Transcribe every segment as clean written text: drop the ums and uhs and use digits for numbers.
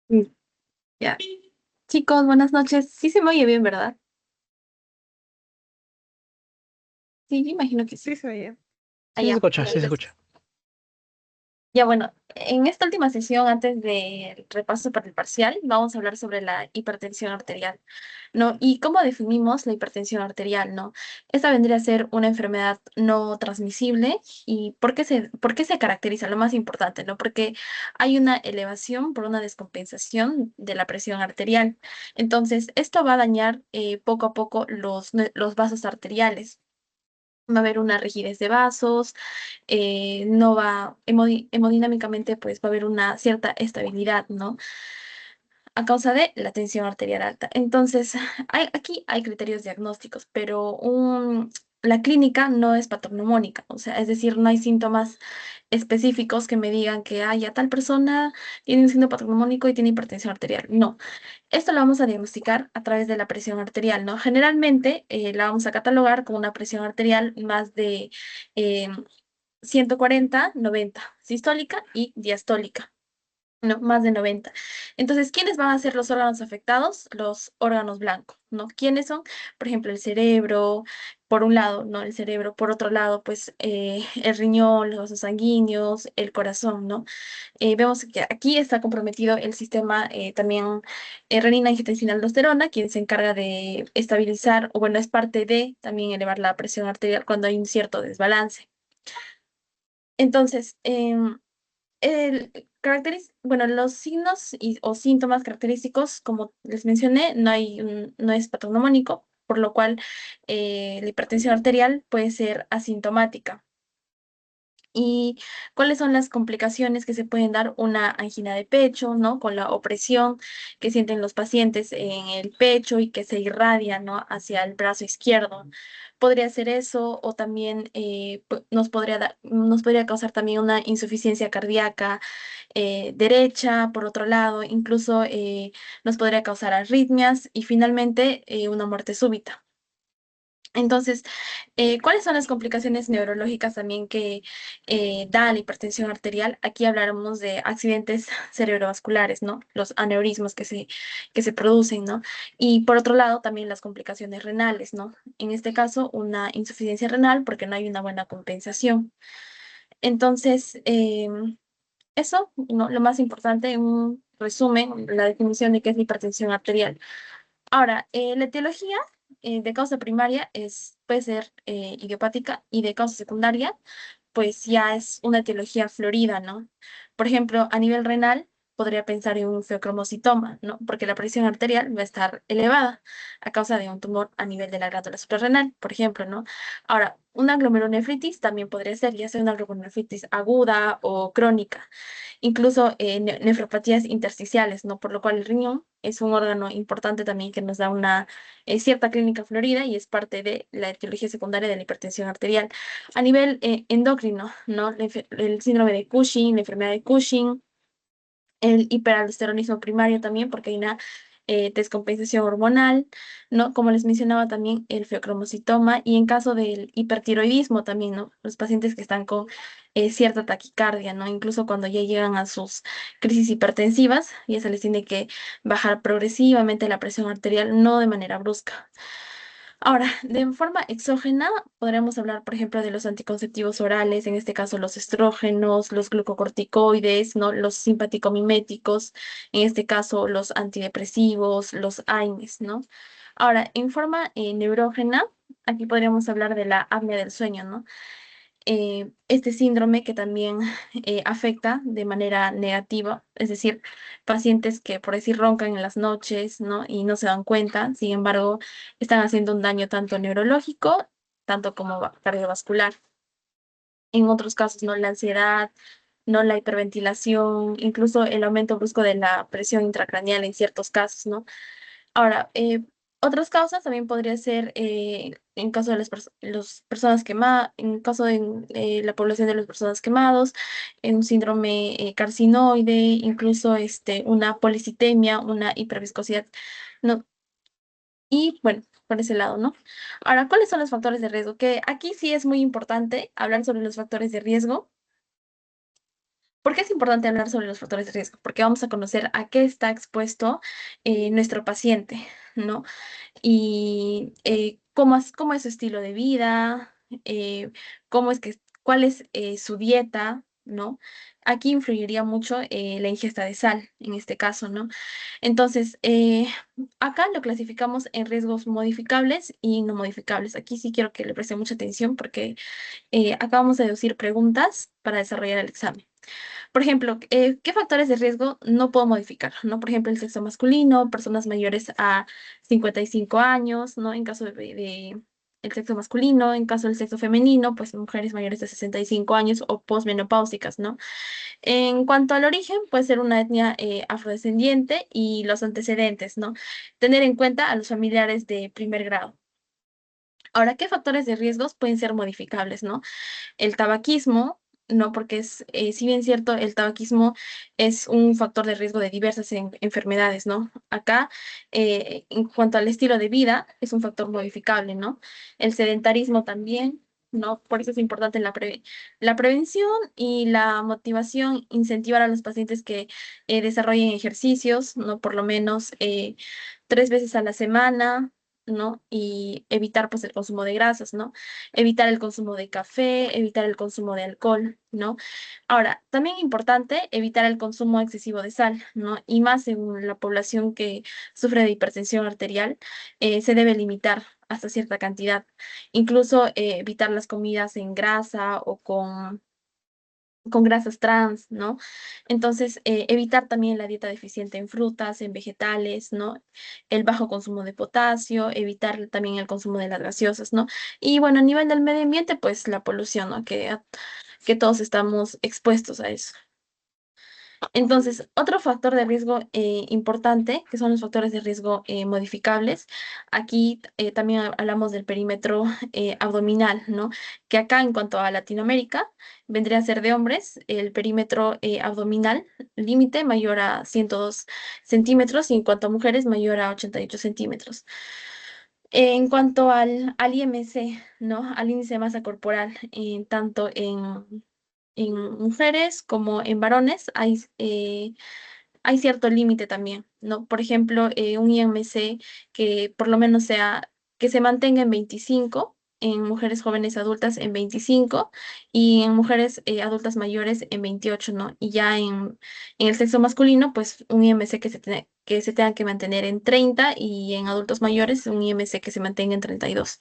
Mm, Ya. Chicos, buenas noches. Sí se me oye bien, ¿verdad? Sí, yo imagino que sí. Sí, se oye. Sí se Allá. escucha, Ya, sí se entonces. escucha. Ya, bueno, en esta última sesión, antes del repaso para el parcial, vamos a hablar sobre la hipertensión arterial, ¿no? Y cómo definimos la hipertensión arterial, ¿no? Esta vendría a ser una enfermedad no transmisible. ¿Y por qué se caracteriza? Lo más importante, ¿no? Porque hay una elevación por una descompensación de la presión arterial. Entonces, esto va a dañar poco a poco los vasos arteriales. Va a haber una rigidez de vasos, no va, hemodinámicamente, pues va a haber una cierta estabilidad, ¿no? A causa de la tensión arterial alta. Entonces, aquí hay criterios diagnósticos, pero la clínica no es patognomónica, o sea, es decir, no hay síntomas específicos que me digan que ya tal persona tiene un signo patognomónico y tiene hipertensión arterial. No, esto lo vamos a diagnosticar a través de la presión arterial, ¿no? Generalmente la vamos a catalogar como una presión arterial más de eh, 140/90 sistólica y diastólica. No, más de 90. Entonces, ¿quiénes van a ser los órganos afectados? Los órganos blancos, ¿no? ¿Quiénes son? Por ejemplo, el cerebro, por un lado, ¿no? El cerebro, por otro lado, pues el riñón, los vasos sanguíneos, el corazón, ¿no? Vemos que aquí está comprometido el sistema también renina-angiotensina-aldosterona, quien se encarga de estabilizar, o bueno, es parte de también elevar la presión arterial cuando hay un cierto desbalance. Entonces, bueno, los signos o síntomas característicos, como les mencioné, no es patognomónico, por lo cual la hipertensión arterial puede ser asintomática. ¿Y cuáles son las complicaciones que se pueden dar? Una angina de pecho, ¿no? Con la opresión que sienten los pacientes en el pecho y que se irradia, ¿no? Hacia el brazo izquierdo. Podría ser eso, o también nos podría causar también una insuficiencia cardíaca derecha, por otro lado, incluso nos podría causar arritmias y finalmente una muerte súbita. Entonces, ¿cuáles son las complicaciones neurológicas también que da la hipertensión arterial? Aquí hablaremos de accidentes cerebrovasculares, ¿no? Los aneurismos que se producen, ¿no? Y por otro lado, también las complicaciones renales, ¿no? En este caso, una insuficiencia renal porque no hay una buena compensación. Entonces, eso, ¿no? Lo más importante, un resumen, la definición de qué es la hipertensión arterial. Ahora, la etiología de causa primaria puede ser idiopática y de causa secundaria, pues ya es una etiología florida, ¿no? Por ejemplo, a nivel renal, podría pensar en un feocromocitoma, ¿no? Porque la presión arterial va a estar elevada a causa de un tumor a nivel de la glándula suprarrenal, por ejemplo, ¿no? Ahora, una glomerulonefritis también podría ser, ya sea una glomerulonefritis aguda o crónica, incluso nefropatías intersticiales, ¿no? Por lo cual el riñón es un órgano importante también que nos da una cierta clínica florida y es parte de la etiología secundaria de la hipertensión arterial. A nivel endocrino, ¿no? El síndrome de Cushing, la enfermedad de Cushing, el hiperaldosteronismo primario también, porque hay una descompensación hormonal, ¿no? Como les mencionaba también el feocromocitoma y en caso del hipertiroidismo también, ¿no? Los pacientes que están con cierta taquicardia, ¿no? Incluso cuando ya llegan a sus crisis hipertensivas, ya se les tiene que bajar progresivamente la presión arterial, no de manera brusca. Ahora, de forma exógena, podríamos hablar, por ejemplo, de los anticonceptivos orales, en este caso los estrógenos, los glucocorticoides, ¿no? Los simpaticomiméticos, en este caso los antidepresivos, los AINES, ¿no? Ahora, en forma neurógena, aquí podríamos hablar de la apnea del sueño, ¿no? Este síndrome que también afecta de manera negativa, es decir, pacientes que por decir roncan en las noches, ¿no? Y no se dan cuenta, sin embargo, están haciendo un daño tanto neurológico, tanto como cardiovascular. En otros casos, ¿no? La ansiedad, ¿no? La hiperventilación, incluso el aumento brusco de la presión intracraneal en ciertos casos, ¿no? Ahora, otras causas también podría ser en caso de las personas quemadas, en caso de la población de las personas quemados, en un síndrome carcinoide, incluso una policitemia, una hiperviscosidad, ¿no? Y bueno, por ese lado, ¿no? Ahora, ¿cuáles son los factores de riesgo? Que aquí sí es muy importante hablar sobre los factores de riesgo ¿Por qué es importante hablar sobre los factores de riesgo? Porque vamos a conocer a qué está expuesto nuestro paciente, ¿no? Y cómo es su estilo de vida, cuál es su dieta, ¿no? Aquí influiría mucho la ingesta de sal, en este caso, ¿no? Entonces, acá lo clasificamos en riesgos modificables y no modificables. Aquí sí quiero que le preste mucha atención porque acá vamos a deducir preguntas para desarrollar el examen. Por ejemplo, ¿qué factores de riesgo no puedo modificar? ¿No? Por ejemplo, el sexo masculino, personas mayores a 55 años, ¿no? En caso de el sexo masculino, en caso del sexo femenino, pues mujeres mayores de 65 años o posmenopáusicas, ¿no? En cuanto al origen, puede ser una etnia afrodescendiente y los antecedentes, ¿no? Tener en cuenta a los familiares de primer grado. Ahora, ¿qué factores de riesgos pueden ser modificables, ¿no? El tabaquismo, no, porque si bien cierto, el tabaquismo es un factor de riesgo de diversas enfermedades, ¿no? Acá, en cuanto al estilo de vida, es un factor modificable, ¿no? El sedentarismo también, ¿no? Por eso es importante la prevención y la motivación, incentivar a los pacientes que desarrollen ejercicios, ¿no? Por lo menos 3 veces a la semana, ¿no? Y evitar, pues, el consumo de grasas, ¿no? Evitar el consumo de café, evitar el consumo de alcohol, ¿no? Ahora, también importante evitar el consumo excesivo de sal, ¿no? Y más en la población que sufre de hipertensión arterial, se debe limitar hasta cierta cantidad. Incluso evitar las comidas en grasa o con grasas trans, ¿no? Entonces, evitar también la dieta deficiente en frutas, en vegetales, ¿no? El bajo consumo de potasio, evitar también el consumo de las gaseosas, ¿no? Y bueno, a nivel del medio ambiente, pues la polución, ¿no? Que todos estamos expuestos a eso. Entonces, otro factor de riesgo importante, que son los factores de riesgo modificables, aquí también hablamos del perímetro abdominal, ¿no? Que acá en cuanto a Latinoamérica, vendría a ser de hombres el perímetro abdominal límite mayor a 102 centímetros y en cuanto a mujeres mayor a 88 centímetros. En cuanto al IMC, ¿no? Al índice de masa corporal, tanto en mujeres como en varones hay cierto límite también, ¿no? Por ejemplo, un IMC que por lo menos que se mantenga en 25, en mujeres jóvenes adultas en 25 y en mujeres adultas mayores en 28, ¿no? Y ya en el sexo masculino, pues un IMC que se tenga que mantener en 30 y en adultos mayores un IMC que se mantenga en 32.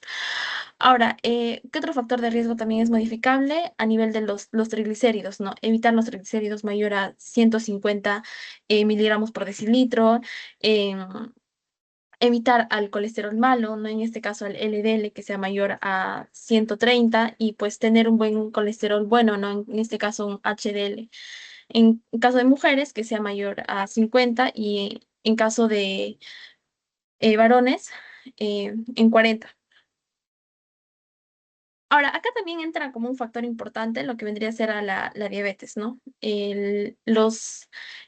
Ahora, ¿qué otro factor de riesgo también es modificable a nivel de los triglicéridos, ¿no? Evitar los triglicéridos mayor a 150 miligramos por decilitro, em, evitar al colesterol malo, ¿no? En este caso al LDL que sea mayor a 130 y pues tener un buen colesterol bueno, ¿no? En este caso un HDL. En caso de mujeres que sea mayor a 50 y en caso de varones en 40. Ahora, acá también entra como un factor importante lo que vendría a ser a la diabetes, ¿no? El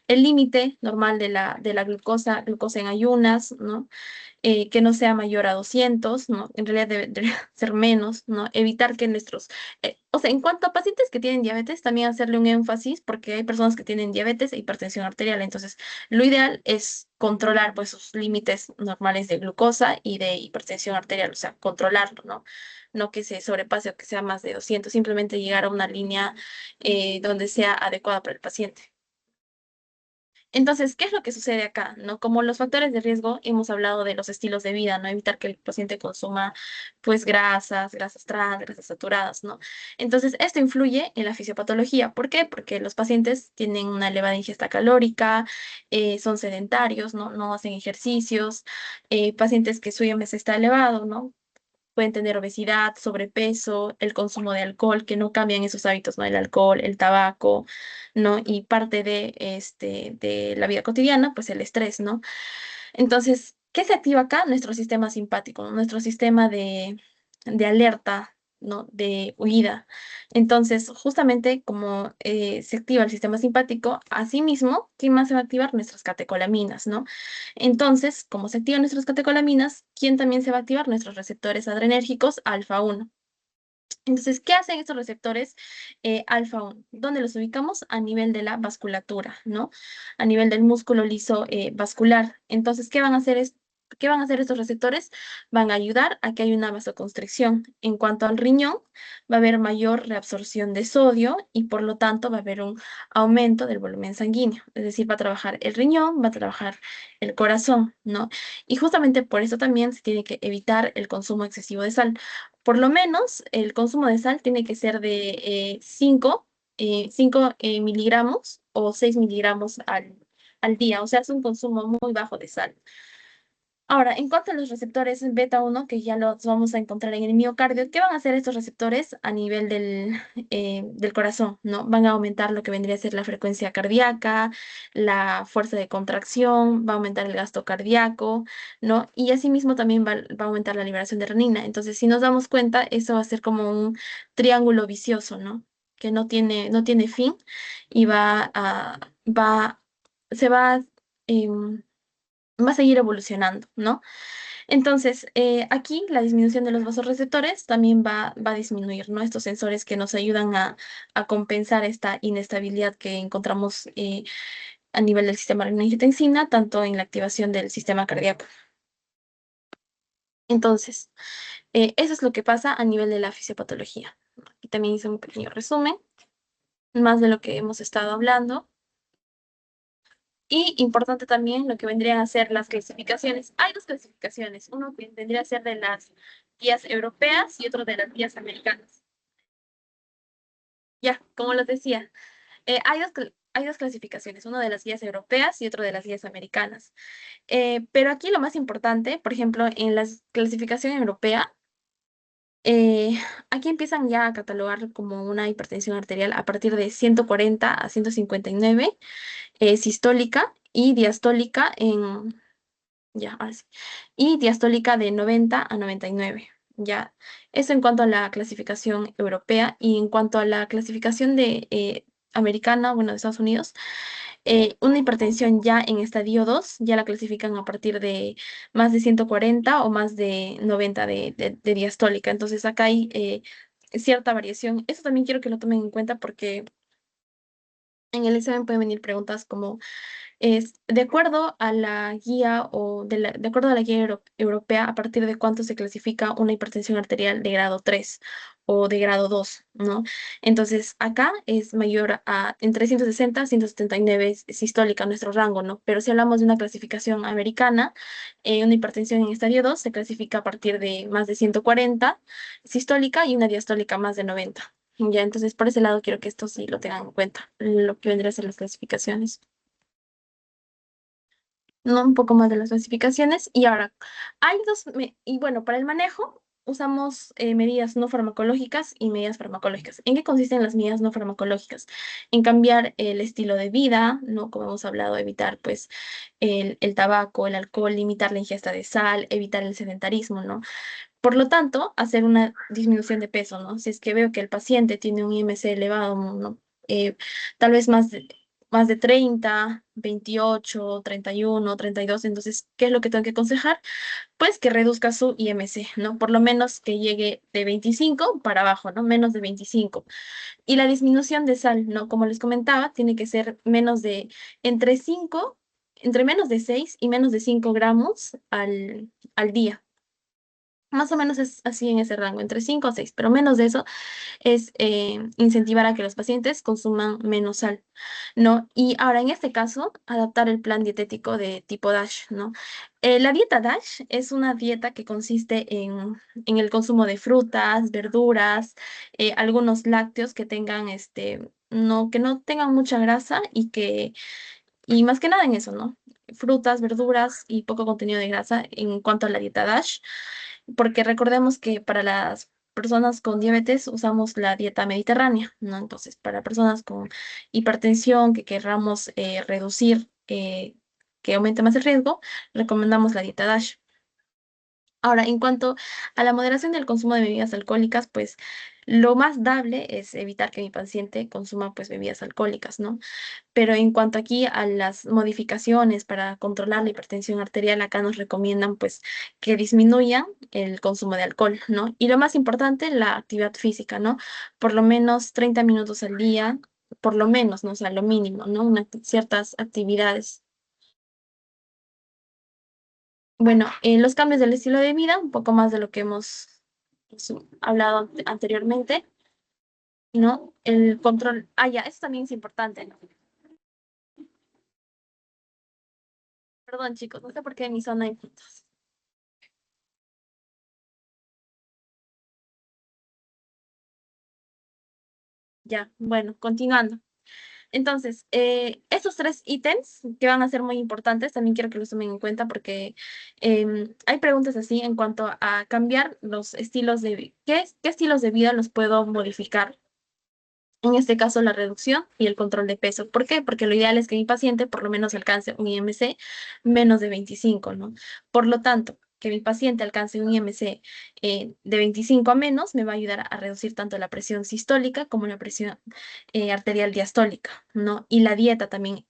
límite normal de la glucosa en ayunas, ¿no? Que no sea mayor a 200, ¿no? En realidad debería ser menos, ¿no? Evitar que o sea, en cuanto a pacientes que tienen diabetes, también hacerle un énfasis porque hay personas que tienen diabetes e hipertensión arterial, entonces lo ideal es controlar pues sus límites normales de glucosa y de hipertensión arterial, o sea, controlarlo, ¿no? No que se sobrepase o que sea más de 200, simplemente llegar a una línea donde sea adecuada para el paciente. Entonces, ¿qué es lo que sucede acá? ¿No? Como los factores de riesgo, hemos hablado de los estilos de vida, ¿no? Evitar que el paciente consuma, pues, grasas trans, grasas saturadas, ¿no? Entonces, esto influye en la fisiopatología. ¿Por qué? Porque los pacientes tienen una elevada ingesta calórica, son sedentarios, ¿no? No hacen ejercicios, pacientes que su IMC está elevado, ¿no? Pueden tener obesidad, sobrepeso, el consumo de alcohol, que no cambian esos hábitos, ¿no? El alcohol, el tabaco, ¿no? Y parte de la vida cotidiana, pues el estrés, ¿no? Entonces, ¿qué se activa acá? Nuestro sistema simpático, ¿no? Nuestro sistema de alerta, ¿no? De huida. Entonces, justamente como se activa el sistema simpático, asimismo, ¿quién más se va a activar? Nuestras catecolaminas, ¿no? Entonces, como se activan nuestras catecolaminas, ¿quién también se va a activar? Nuestros receptores adrenérgicos alfa 1. Entonces, ¿qué hacen estos receptores alfa 1? ¿Dónde los ubicamos? A nivel de la vasculatura, ¿no? A nivel del músculo liso vascular. Entonces, ¿qué van a hacer estos receptores? Van a ayudar a que haya una vasoconstricción. En cuanto al riñón, va a haber mayor reabsorción de sodio y por lo tanto va a haber un aumento del volumen sanguíneo. Es decir, va a trabajar el riñón, va a trabajar el corazón, ¿no? Y justamente por eso también se tiene que evitar el consumo excesivo de sal. Por lo menos el consumo de sal tiene que ser de 5 miligramos o 6 miligramos al día. O sea, es un consumo muy bajo de sal. Ahora, en cuanto a los receptores beta 1, que ya los vamos a encontrar en el miocardio, ¿qué van a hacer estos receptores a nivel del corazón? ¿No? Van a aumentar lo que vendría a ser la frecuencia cardíaca, la fuerza de contracción, va a aumentar el gasto cardíaco, ¿no? Y asimismo también va a aumentar la liberación de renina. Entonces, si nos damos cuenta, eso va a ser como un triángulo vicioso, ¿no? Que no tiene fin y se em, va a seguir evolucionando, ¿no? Entonces, aquí la disminución de los vasoreceptores también va a disminuir, ¿no? Estos sensores que nos ayudan a compensar esta inestabilidad que encontramos a nivel del sistema renina-angiotensina, tanto en la activación del sistema cardíaco. Entonces, eso es lo que pasa a nivel de la fisiopatología. Aquí también hice un pequeño resumen, más de lo que hemos estado hablando. Y importante también lo que vendrían a ser las clasificaciones. Hay dos clasificaciones, uno que vendría a ser de las guías europeas y otro de las guías americanas. Ya, como les decía, hay dos clasificaciones, uno de las guías europeas y otro de las guías americanas. Pero aquí lo más importante, por ejemplo, en la clasificación europea, eh, aquí empiezan ya a catalogar como una hipertensión arterial a partir de 140 a 159 sistólica y diastólica ya, ahora sí. Y diastólica de 90 a 99. Ya, eso en cuanto a la clasificación europea y en cuanto a la clasificación de americana, bueno, de Estados Unidos, una hipertensión ya en estadio 2 ya la clasifican a partir de más de 140 o más de 90 de diastólica. Entonces acá hay cierta variación. Eso también quiero que lo tomen en cuenta porque en el examen pueden venir preguntas como es de acuerdo a la guía de acuerdo a la guía europea, a partir de cuánto se clasifica una hipertensión arterial de grado 3 o de grado 2, ¿no? Entonces, acá es mayor a entre 160 y 179 sistólica nuestro rango, ¿no? Pero si hablamos de una clasificación americana, una hipertensión en estadio 2 se clasifica a partir de más de 140 sistólica y una diastólica más de 90. Ya, entonces por ese lado quiero que esto sí lo tengan en cuenta, lo que vendría a ser las clasificaciones. ¿No? Un poco más de las clasificaciones. Y ahora, y bueno, para el manejo usamos medidas no farmacológicas y medidas farmacológicas. ¿En qué consisten las medidas no farmacológicas? En cambiar el estilo de vida, ¿no? Como hemos hablado, evitar pues el tabaco, el alcohol, limitar la ingesta de sal, evitar el sedentarismo, ¿no? Por lo tanto, hacer una disminución de peso, ¿no? Si es que veo que el paciente tiene un IMC elevado, ¿no? Tal vez más de 30, 28, 31, 32. Entonces, ¿qué es lo que tengo que aconsejar? Pues que reduzca su IMC, ¿no? Por lo menos que llegue de 25 para abajo, ¿no? Menos de 25. Y la disminución de sal, ¿no? Como les comentaba, tiene que ser entre 5, entre menos de 6 y menos de 5 gramos al día. Más o menos es así en ese rango, entre 5 a 6, pero menos de eso es incentivar a que los pacientes consuman menos sal, ¿no? Y ahora, en este caso, adaptar el plan dietético de tipo DASH, ¿no? La dieta DASH es una dieta que consiste en el consumo de frutas, verduras, algunos lácteos que tengan, que no tengan mucha grasa y más que nada en eso, ¿no? Frutas, verduras y poco contenido de grasa en cuanto a la dieta DASH, porque recordemos que para las personas con diabetes usamos la dieta mediterránea, ¿no? Entonces, para personas con hipertensión que querramos reducir, que aumente más el riesgo, recomendamos la dieta DASH. Ahora, en cuanto a la moderación del consumo de bebidas alcohólicas, pues lo más dable es evitar que mi paciente consuma pues bebidas alcohólicas, ¿no? Pero en cuanto aquí a las modificaciones para controlar la hipertensión arterial, acá nos recomiendan pues que disminuya el consumo de alcohol, ¿no? Y lo más importante, la actividad física, ¿no? Por lo menos 30 minutos al día, por lo menos, ¿no? O sea, lo mínimo, ¿no? Ciertas actividades. Bueno, los cambios del estilo de vida, un poco más de lo que hemos pues, hablado anteriormente, ¿no? El control, ya, eso también es importante, ¿no? Perdón, chicos, no sé por qué en mi zona hay puntos. Ya, bueno, continuando. Entonces, estos tres ítems que van a ser muy importantes, también quiero que los tomen en cuenta porque hay preguntas así en cuanto a cambiar los estilos ¿qué estilos de vida los puedo modificar? En este caso, la reducción y el control de peso. ¿Por qué? Porque lo ideal es que mi paciente por lo menos alcance un IMC menos de 25, ¿no? Por lo tanto, que mi paciente alcance un IMC de 25 a menos me va a ayudar a reducir tanto la presión sistólica como la presión arterial diastólica, ¿no? Y la dieta también.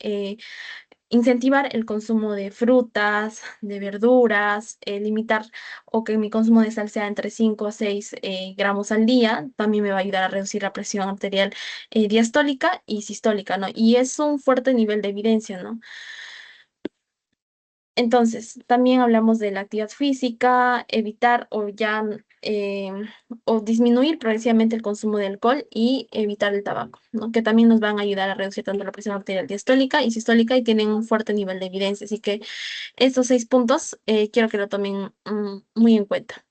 Incentivar el consumo de frutas, de verduras, limitar o que mi consumo de sal sea entre 5 a 6 gramos al día, también me va a ayudar a reducir la presión arterial diastólica y sistólica, ¿no? Y es un fuerte nivel de evidencia, ¿no? Entonces, también hablamos de la actividad física, evitar o disminuir progresivamente el consumo de alcohol y evitar el tabaco, ¿no? Que también nos van a ayudar a reducir tanto la presión arterial diastólica y sistólica y tienen un fuerte nivel de evidencia. Así que estos 6 puntos quiero que lo tomen muy en cuenta.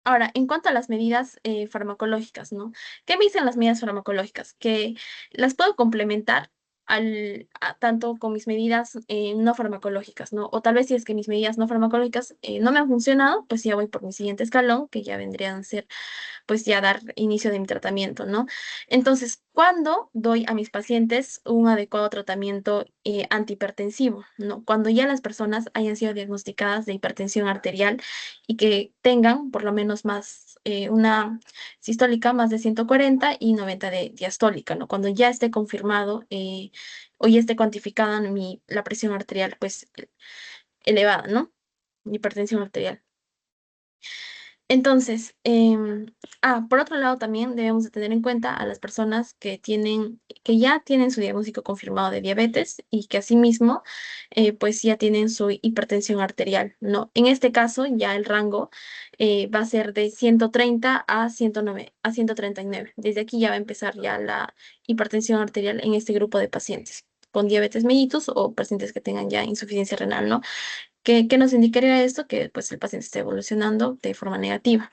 Ahora, en cuanto a las medidas farmacológicas, ¿no? ¿Qué me dicen las medidas farmacológicas? Que las puedo complementar tanto con mis medidas no farmacológicas, ¿no? O tal vez si es que mis medidas no farmacológicas no me han funcionado, pues ya voy por mi siguiente escalón, que ya vendrían a ser pues ya dar inicio de mi tratamiento, ¿no? Entonces, ¿cuándo doy a mis pacientes un adecuado tratamiento antihipertensivo? ¿No? Cuando ya las personas hayan sido diagnosticadas de hipertensión arterial y que tengan por lo menos una sistólica más de 140 y 90 de diastólica, ¿no? Cuando ya esté confirmado o ya esté cuantificada la presión arterial, pues elevada, ¿no? Hipertensión arterial. Entonces, por otro lado también debemos de tener en cuenta a las personas que ya tienen su diagnóstico confirmado de diabetes y que asimismo, pues ya tienen su hipertensión arterial, ¿no? En este caso, ya el rango va a ser de 130 a 109, a 139. Desde aquí ya va a empezar ya la hipertensión arterial en este grupo de pacientes con diabetes mellitus o pacientes que tengan ya insuficiencia renal, ¿no? ¿Qué nos indicaría esto? Que pues el paciente está evolucionando de forma negativa.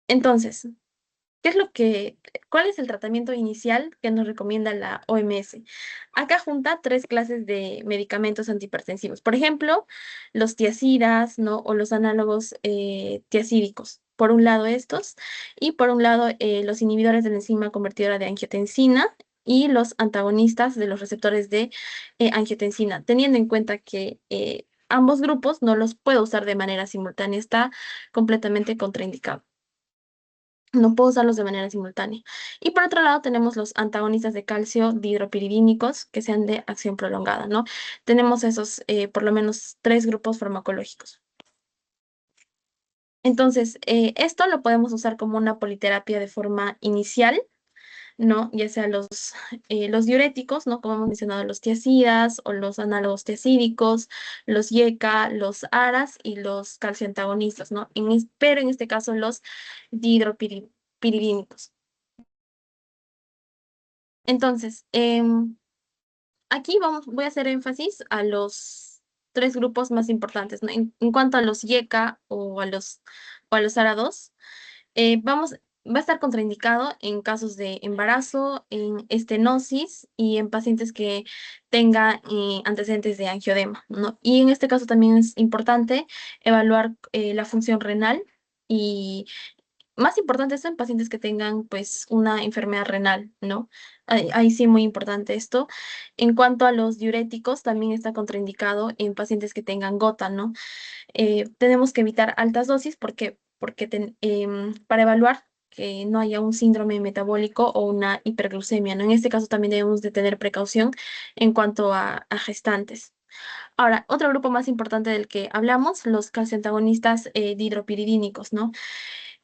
Entonces, ¿cuál es el tratamiento inicial que nos recomienda la OMS? Acá junta 3 clases de medicamentos antihipertensivos. Por ejemplo, los tiazidas, ¿no? O los análogos tiazídicos. Por un lado estos, y por un lado los inhibidores de la enzima convertidora de angiotensina y los antagonistas de los receptores de angiotensina, teniendo en cuenta que ambos grupos no los puedo usar de manera simultánea, está completamente contraindicado. No puedo usarlos de manera simultánea. Y por otro lado, tenemos los antagonistas de calcio dihidropiridínicos que sean de acción prolongada, ¿no? Tenemos esos, por lo menos, 3 grupos farmacológicos. Entonces, esto lo podemos usar como una politerapia de forma inicial, ¿no? Ya sea los diuréticos, ¿no? Como hemos mencionado, los tiazidas o los análogos tiazídicos, los YECA, los ARAS y los calcioantagonistas, ¿no? Pero en este caso, los dihidropiridínicos. Entonces, aquí voy a hacer énfasis a los 3 grupos más importantes, ¿no? En cuanto a los YECA o a los ARA2, va a estar contraindicado en casos de embarazo, en estenosis y en pacientes que tengan antecedentes de angiodema, ¿no? Y en este caso también es importante evaluar la función renal y más importante esto en pacientes que tengan pues una enfermedad renal, ¿no? Ahí sí muy importante esto. En cuanto a los diuréticos, también está contraindicado en pacientes que tengan gota, ¿no? Tenemos que evitar altas dosis para evaluar que no haya un síndrome metabólico o una hiperglucemia, ¿no? En este caso también debemos de tener precaución en cuanto a gestantes. Ahora, otro grupo más importante del que hablamos, los calcioantagonistas dihidropiridínicos, ¿no?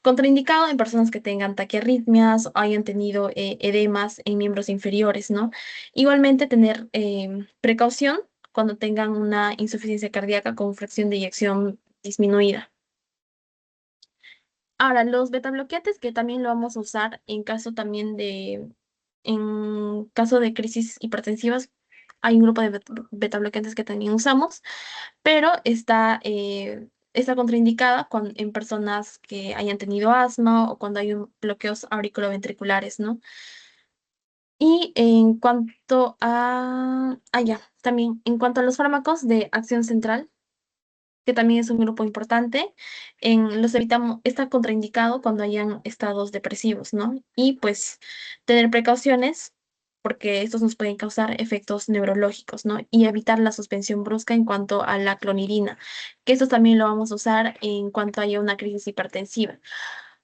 Contraindicado en personas que tengan taquiarritmias o hayan tenido edemas en miembros inferiores, ¿no? Igualmente tener precaución cuando tengan una insuficiencia cardíaca con fracción de eyección disminuida. Ahora, los betabloqueantes que también lo vamos a usar en caso de crisis hipertensivas, hay un grupo de betabloqueantes que también usamos, pero está contraindicada en personas que hayan tenido asma o cuando hay bloqueos auriculoventriculares, ¿no? Y en cuanto ya, también, en cuanto a los fármacos de acción central, que también es un grupo importante, está contraindicado cuando hayan estados depresivos, ¿no? Y pues tener precauciones porque estos nos pueden causar efectos neurológicos, ¿no? Y evitar la suspensión brusca en cuanto a la clonidina, que esto también lo vamos a usar en cuanto haya una crisis hipertensiva.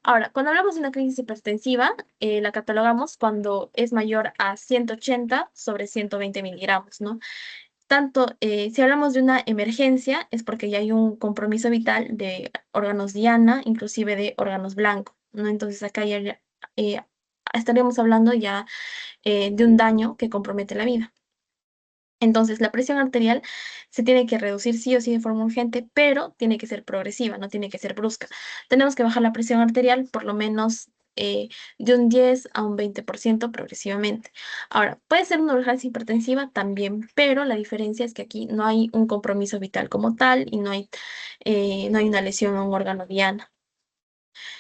Ahora, cuando hablamos de una crisis hipertensiva, la catalogamos cuando es mayor a 180 sobre 120 miligramos, ¿no? Si hablamos de una emergencia, es porque ya hay un compromiso vital de órganos diana, inclusive de órganos blancos, ¿no? Entonces acá ya eh, estaríamos hablando ya de un daño que compromete la vida. Entonces, la presión arterial se tiene que reducir sí o sí de forma urgente, pero tiene que ser progresiva, no tiene que ser brusca. Tenemos que bajar la presión arterial por lo menos de un 10 a un 20% progresivamente. Ahora, puede ser una urgencia hipertensiva también, pero la diferencia es que aquí no hay un compromiso vital como tal y no hay una lesión a un órgano diana.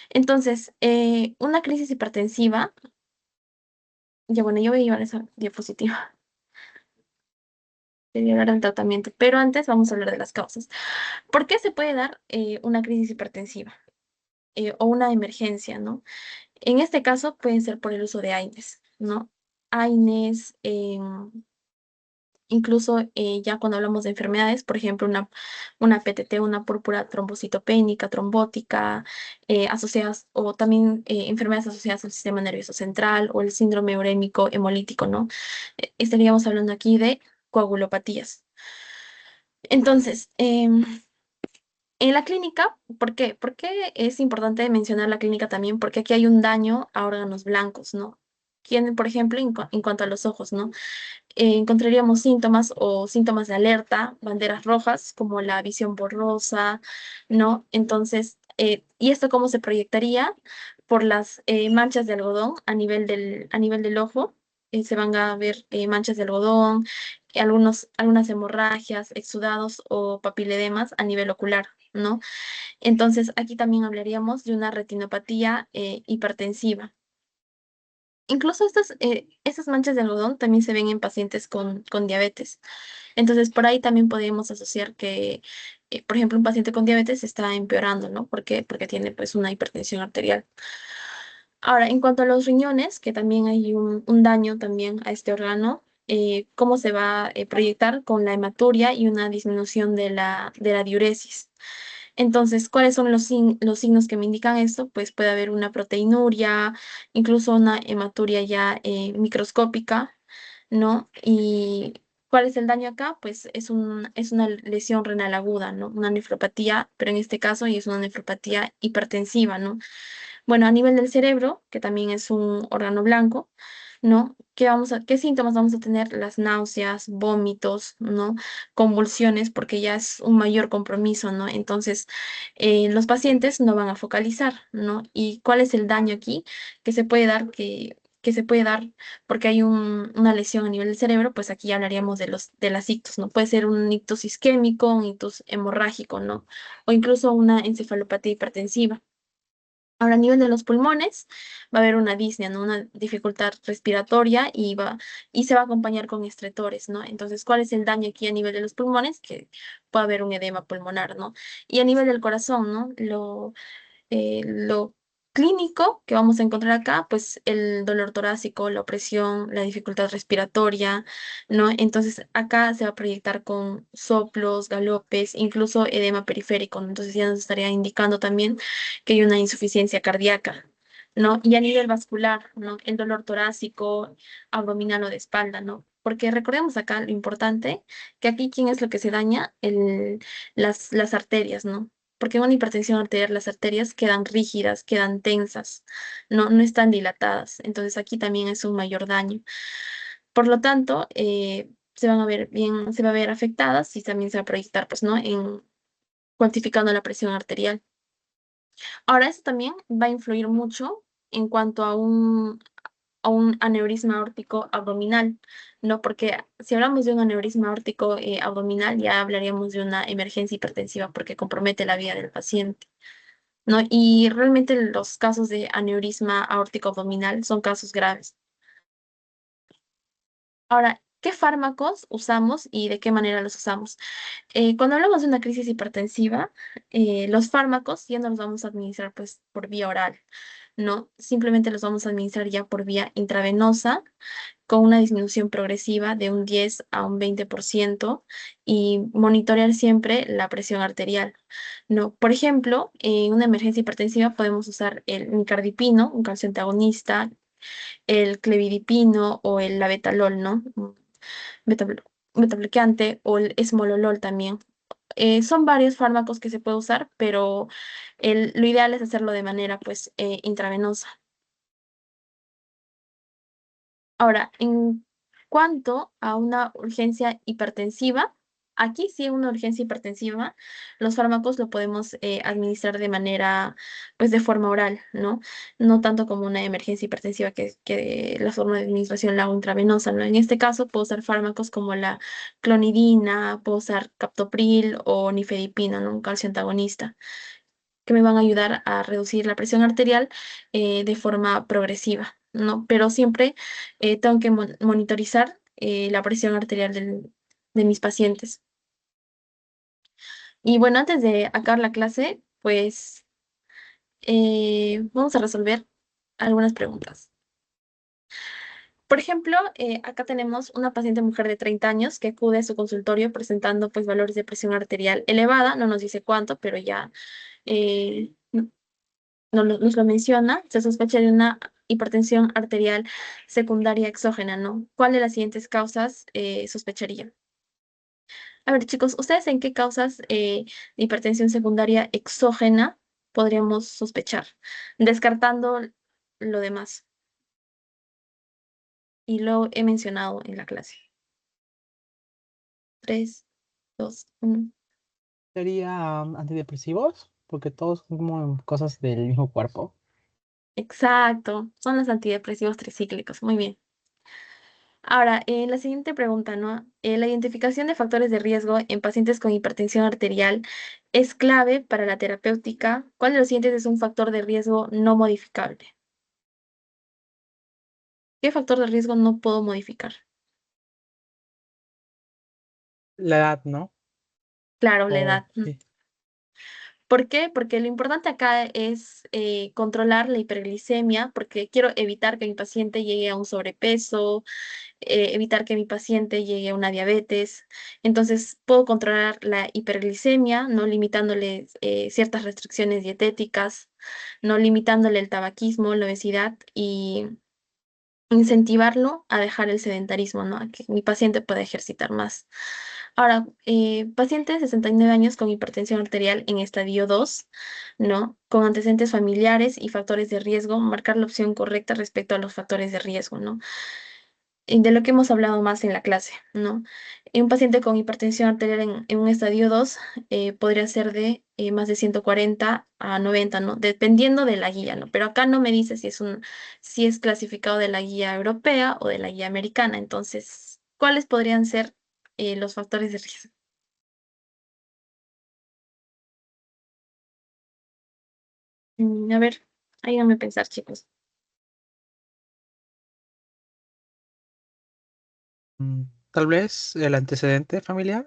Entonces, una crisis hipertensiva, ya bueno, yo voy a llevar esa diapositiva. De llegar al tratamiento, pero antes vamos a hablar de las causas. ¿Por qué se puede dar una crisis hipertensiva o una emergencia, ¿no? En este caso pueden ser por el uso de AINES, ¿no? AINES, incluso ya cuando hablamos de enfermedades, por ejemplo, una PTT, una púrpura trombocitopénica, trombótica, asociadas, o también enfermedades asociadas al sistema nervioso central o el síndrome urémico hemolítico, ¿no? Estaríamos hablando aquí de coagulopatías. Entonces, en la clínica, ¿por qué? ¿Por qué es importante mencionar la clínica también? Porque aquí hay un daño a órganos blancos, ¿no? Por ejemplo, en cuanto a los ojos, ¿no? Encontraríamos síntomas o síntomas de alerta, banderas rojas, como la visión borrosa, ¿no? Entonces, ¿y esto cómo se proyectaría? Por las manchas de algodón a nivel del ojo. Se van a ver manchas de algodón, algunas hemorragias, exudados o papiledemas a nivel ocular, ¿no? Entonces, aquí también hablaríamos de una retinopatía hipertensiva. Incluso estas manchas de algodón también se ven en pacientes con diabetes. Entonces, por ahí también podríamos asociar que, por ejemplo, un paciente con diabetes está empeorando, ¿no? ¿Por qué? Porque tiene pues una hipertensión arterial. Ahora, en cuanto a los riñones, que también hay un daño también a este órgano, ¿cómo se va a proyectar? Con la hematuria y una disminución de la diuresis. Entonces, ¿cuáles son los signos que me indican esto? Pues puede haber una proteinuria, incluso una hematuria ya microscópica, ¿no? ¿Y cuál es el daño acá? Pues es una lesión renal aguda, ¿no? Una nefropatía, pero en este caso y es una nefropatía hipertensiva, ¿no? Bueno, a nivel del cerebro, que también es un órgano blanco, ¿no? ¿Qué síntomas vamos a tener? Las náuseas, vómitos, ¿no? Convulsiones, porque ya es un mayor compromiso, ¿no? Entonces, los pacientes no van a focalizar, ¿no? ¿Y cuál es el daño aquí que se puede dar? Que se puede dar porque hay una lesión a nivel del cerebro, pues aquí ya hablaríamos de las ictus, ¿no? Puede ser un ictus isquémico, un ictus hemorrágico, ¿no? O incluso una encefalopatía hipertensiva. Ahora, a nivel de los pulmones, va a haber una disnea, ¿no? Una dificultad respiratoria y se va a acompañar con estretores, ¿no? Entonces, ¿cuál es el daño aquí a nivel de los pulmones? Que puede haber un edema pulmonar, ¿no? Y a nivel del corazón, ¿no? clínico que vamos a encontrar acá, pues el dolor torácico, la opresión, la dificultad respiratoria, ¿no? Entonces acá se va a proyectar con soplos, galopes, incluso edema periférico, ¿no? Entonces ya nos estaría indicando también que hay una insuficiencia cardíaca, ¿no? Y a nivel vascular, ¿no? El dolor torácico, abdominal o de espalda, ¿no? Porque recordemos acá lo importante, que aquí, ¿quién es lo que se daña? Las arterias, ¿no? Porque en una hipertensión arterial las arterias quedan rígidas, quedan tensas, no están dilatadas. Entonces aquí también es un mayor daño. Por lo tanto, se van a ver bien, se va a ver afectadas y también se va a proyectar, pues, ¿no? En cuantificando la presión arterial. Ahora, eso también va a influir mucho en cuanto a un aneurisma aórtico abdominal, ¿no? Porque si hablamos de un aneurisma aórtico abdominal, ya hablaríamos de una emergencia hipertensiva porque compromete la vida del paciente. ¿No? Y realmente los casos de aneurisma aórtico abdominal son casos graves. Ahora, ¿qué fármacos usamos y de qué manera los usamos? Cuando hablamos de una crisis hipertensiva, los fármacos ya no los vamos a administrar pues por vía oral, ¿no? Simplemente los vamos a administrar ya por vía intravenosa con una disminución progresiva de un 10 a un 20% y monitorear siempre la presión arterial, ¿no? Por ejemplo, en una emergencia hipertensiva podemos usar el micardipino, un calcio antagonista, el clevidipino o el labetalol, ¿no? Beta, betabloqueante o el esmololol también. Son varios fármacos que se puede usar, pero lo ideal es hacerlo de manera pues intravenosa. Ahora, en cuanto a una urgencia hipertensiva, aquí sí una urgencia hipertensiva, los fármacos lo podemos administrar de manera, pues de forma oral, ¿no? No tanto como una emergencia hipertensiva que la forma de administración la hago intravenosa, ¿no? En este caso puedo usar fármacos como la clonidina, puedo usar captopril o nifedipina, ¿no? Un calcio antagonista que me van a ayudar a reducir la presión arterial de forma progresiva, ¿no? Pero siempre tengo que monitorizar la presión arterial de mis pacientes. Y bueno, antes de acabar la clase, pues vamos a resolver algunas preguntas. Por ejemplo, acá tenemos una paciente mujer de 30 años que acude a su consultorio presentando pues valores de presión arterial elevada, no nos dice cuánto, pero ya eh, nos lo menciona, se sospecha de una hipertensión arterial secundaria exógena, ¿no? ¿Cuál de las siguientes causas sospecharía? A ver, chicos, ¿ustedes en qué causas de hipertensión secundaria exógena podríamos sospechar? Descartando lo demás, y lo he mencionado en la clase. 3, 2, 1. Sería antidepresivos, porque todos son como cosas del mismo cuerpo. Exacto, son los antidepresivos tricíclicos. Muy bien. Ahora, la siguiente pregunta, ¿no? La identificación de factores de riesgo en pacientes con hipertensión arterial es clave para la terapéutica. ¿Cuál de los siguientes es un factor de riesgo no modificable? ¿Qué factor de riesgo no puedo modificar? La edad, ¿no? Claro, la O edad. sí. ¿Por qué? Porque lo importante acá es controlar la hiperglicemia, porque quiero evitar que mi paciente llegue a un sobrepeso, evitar que mi paciente llegue a una diabetes. Entonces, puedo controlar la hiperglicemia, no limitándole ciertas restricciones dietéticas, no limitándole el tabaquismo, la obesidad y incentivarlo a dejar el sedentarismo, ¿no? A que mi paciente pueda ejercitar más. Ahora, paciente de 69 años con hipertensión arterial en estadio 2, ¿no? Con antecedentes familiares y factores de riesgo, marcar la opción correcta respecto a los factores de riesgo, ¿no? Y de lo que hemos hablado más en la clase, ¿no? Un paciente con hipertensión arterial en un estadio 2 podría ser de más de 140 a 90, ¿no? Dependiendo de la guía, ¿no? Pero acá no me dice si es clasificado de la guía europea o de la guía americana. Entonces, ¿cuáles podrían ser los factores de riesgo? A ver, ayúdame a pensar, chicos. Mm, Tal vez el antecedente familiar.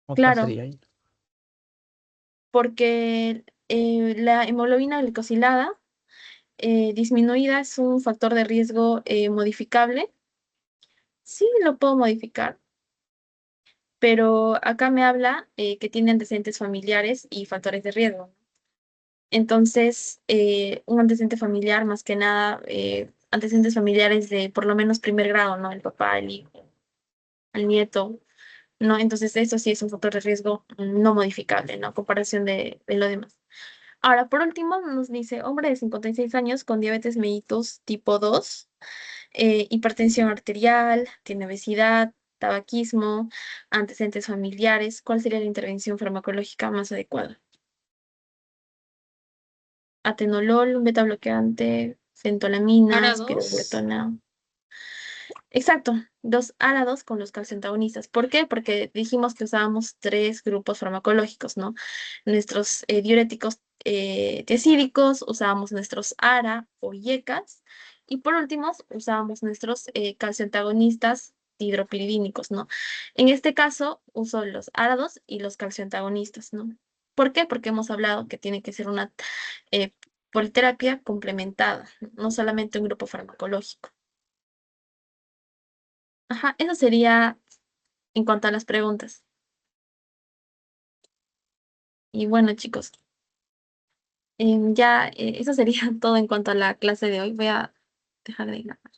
¿O cuál Claro, sería ahí? porque La hemoglobina glicosilada disminuida es un factor de riesgo modificable. Sí, lo puedo modificar, pero acá me habla que tiene antecedentes familiares y factores de riesgo. Entonces, un antecedente familiar, más que nada, antecedentes familiares de por lo menos primer grado, ¿no? El papá, el hijo, el nieto, ¿no? Entonces, eso sí es un factor de riesgo no modificable, ¿no? A comparación de lo demás. Ahora, por último, nos dice, hombre de 56 años con diabetes mellitus tipo 2, hipertensión arterial, tiene obesidad, tabaquismo, antecedentes familiares. ¿Cuál sería la intervención farmacológica más adecuada? Atenolol, un beta bloqueante, fentolamina, Ahora dos. spironolactona. Exacto, dos árados con los calcioantagonistas. ¿Por qué? Porque dijimos que usábamos tres grupos farmacológicos, ¿no? Nuestros diuréticos tiacídicos, usábamos nuestros ARA o IECAS, y por último usábamos nuestros calcioantagonistas hidropiridínicos, ¿no? En este caso uso los árados y los calcioantagonistas, ¿no? ¿Por qué? Porque hemos hablado que tiene que ser una eh, politerapia complementada, no solamente un grupo farmacológico. Ajá, eso sería en cuanto a las preguntas. Y bueno, chicos, ya eso sería todo en cuanto a la clase de hoy. Voy a dejar de grabar.